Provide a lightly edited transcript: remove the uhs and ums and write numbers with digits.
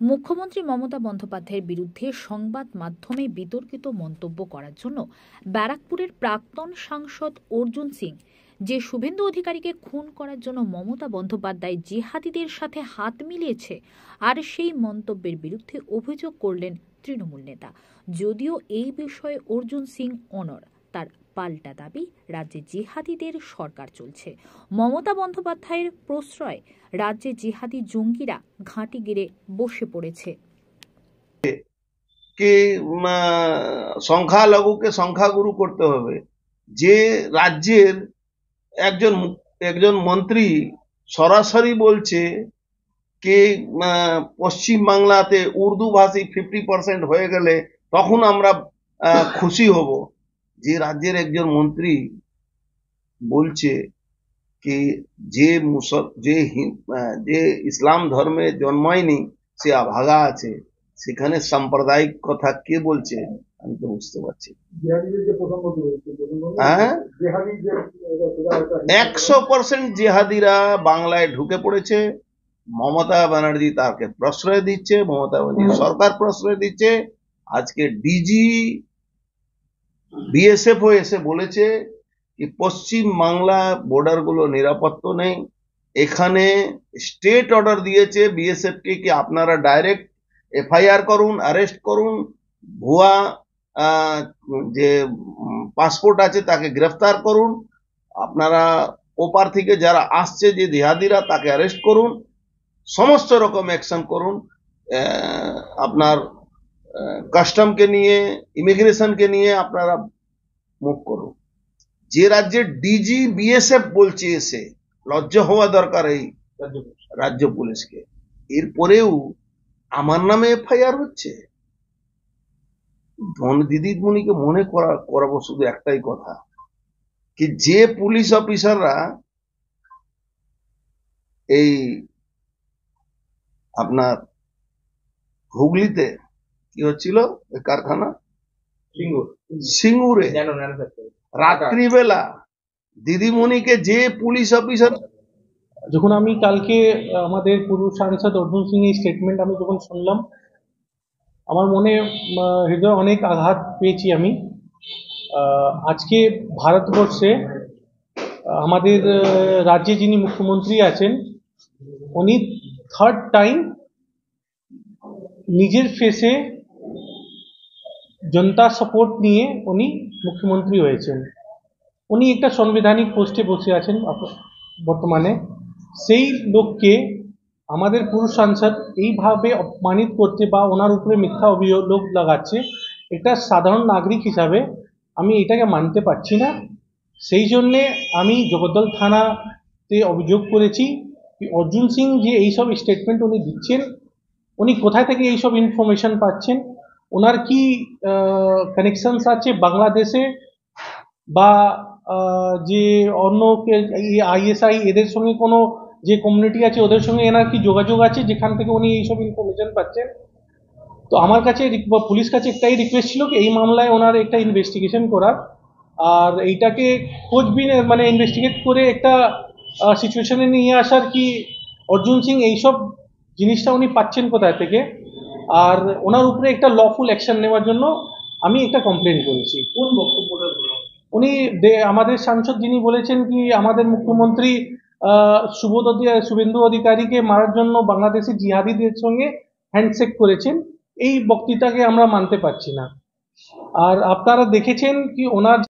মুখ্যমন্ত্রী মমতা বন্দ্যোপাধ্যায়ের বিরুদ্ধে সংবাদ মাধ্যমে বিতর্কিত মন্তব্য করার জন্য ব্যারাকপুরের প্রাক্তন সাংসদ অর্জুন সিং যে শুভেন্দু অধিকারীকে খুন করার জন্য মমতা বন্দ্যোপাধ্যায় জিহাদিদের সাথে হাত মিলিয়েছে আর সেই মন্তব্যের বিরুদ্ধে অভিযোগ করলেন তৃণমূল নেতা। যদিও এই বিষয়ে অর্জুন সিং অনড়, তার পাল্টা দাবি রাজ্যে জিহাদিদের সরকার চলছে। মমতা বন্দ্যোপাধ্যায়ের প্রশ্রয় রাজ্যে জিহাদি জঙ্গিরা ঘাঁটি গেড়ে বসে পড়েছে। কে সংখ্যালঘুকে সংখ্যাগুরু করতে হবে। যে রাজ্যের একজন মন্ত্রী সরাসরি বলছে কে পশ্চিম বাংলাতে উর্দু ভাষী 50% হয়ে গেলে তখন আমরা খুশি হব। যে রাজ্যের একজন মন্ত্রী বলছে কি যে ইসলাম ধর্মে জন্মায়নি সে আভাগা আছে, সেখানে সাম্প্রদায়িক কথা কে বলছে আমি তো বুঝতে পারছি। 100% জেহাদিরা বাংলায় ঢুকে পড়েছে। মমতা ব্যানার্জি তাকে প্রশ্রয় দিচ্ছে, মমতা ব্যানার্জি সরকার প্রশ্রয় দিচ্ছে। আজকে ডিজি বিএসএফ এসে বলেছে কি পশ্চিম বাংলা বর্ডার গুলো নিরাপত্তা নেই। এখানে স্টেট অর্ডার দিয়েছে বিএসএফ কে কি আপনারা ডাইরেক্ট এফআইআর করুন, অ্যারেস্ট করুন, ভুয়া যে পাসপোর্ট আছে তাকে গ্রেফতার করুন, আপনারা ওপার থেকে যারা আসছে যে জিহাদিরা তাকে অ্যারেস্ট করুন, সমস্ত রকম অ্যাকশন করুন। আপনার কাস্টমকে নিয়ে, ইমিগ্রেশনকে নিয়ে আপনারা মুভ করুন। যে রাজ্যের ডিজি বিএসএফ বলছে, এসে লজ্জা হওয়া দরকার এই রাজ্য পুলিশকে। এরপরেও আমার নামে এফআইআর হচ্ছে। দিদিমণিকে মনে করাবো শুধু একটাই কথা, কি যে পুলিশ অফিসাররা এই আপনার হুগলিতে কি হচ্ছিল কারখানা সিঙ্গুরে রাত্রিবেলা দিদিমণিকে যে পুলিশ অফিসার, যখন আমি কালকে আমাদের পূর্ব সাংসদ অর্জুন সিং এর স্টেটমেন্ট আমি যখন শুনলাম, আমার মনে হৃদয় অনেক আঘাত পেয়েছি আমি। আজকে ভারতবর্ষে আমাদের রাজ্যে যিনি মুখ্যমন্ত্রী আছেন, উনি থার্ড টাইম নিজের ফেসে জনতার সাপোর্ট নিয়ে উনি মুখ্যমন্ত্রী হয়েছেন। উনি একটা সাংবিধানিক পোস্টে বসে আছেন বর্তমানে। সেই লোককে আমাদের পুরুষ সাংসদ এইভাবে অপমানিত করতে বা ওনার উপরে মিথ্যা অভিযোগ লাগাচ্ছে, এটা সাধারণ নাগরিক হিসাবে আমি এটাকে মানতে পারছি না। সেই জন্যে আমি জগদ্দল থানাতে অভিযোগ করেছি অর্জুন সিং যে এইসব স্টেটমেন্ট উনি দিচ্ছেন, উনি কোথায় থেকে এইসব ইনফরমেশন পাচ্ছেন, ওনার কি কানেকশনস আছে বাংলাদেশে বা যে অন্য আইএসআই এদের সঙ্গে কোনো যে কমিউনিটি আছে ওদের সঙ্গে এনার কি যোগাযোগ আছে যেখান থেকে উনি এইসব ইনফরমেশন পাচ্ছেন। তো আমার কাছে পুলিশ কাছে একটাই রিকোয়েস্ট ছিল কি এই মামলায় ওনার একটা ইনভেস্টিগেশন করার, আর এইটাকে খোঁজবিন মানে ইনভেস্টিগেট করে একটা সিচুয়েশনে নিয়ে আসার কি অর্জুন সিং এইসব জিনিসটা উনি পাচ্ছেন কোথায় থেকে, আর ওনার উপরে একটা লফুল অ্যাকশন নেওয়ার জন্য আমি একটা কমপ্লেন করেছি। কোন বক্তব্যটা উনি আমাদের সাংসদ যিনি বলেছেন কি আমাদের মুখ্যমন্ত্রী শুভেন্দু অধিকারীকে মারার জন্য বাংলাদেশের জিহাদিদের সঙ্গে হ্যান্ডশেক করেছেন, এই বক্তৃতাকে আমরা মানতে পারছি না। আর আপনারা দেখেছেন কি ওনার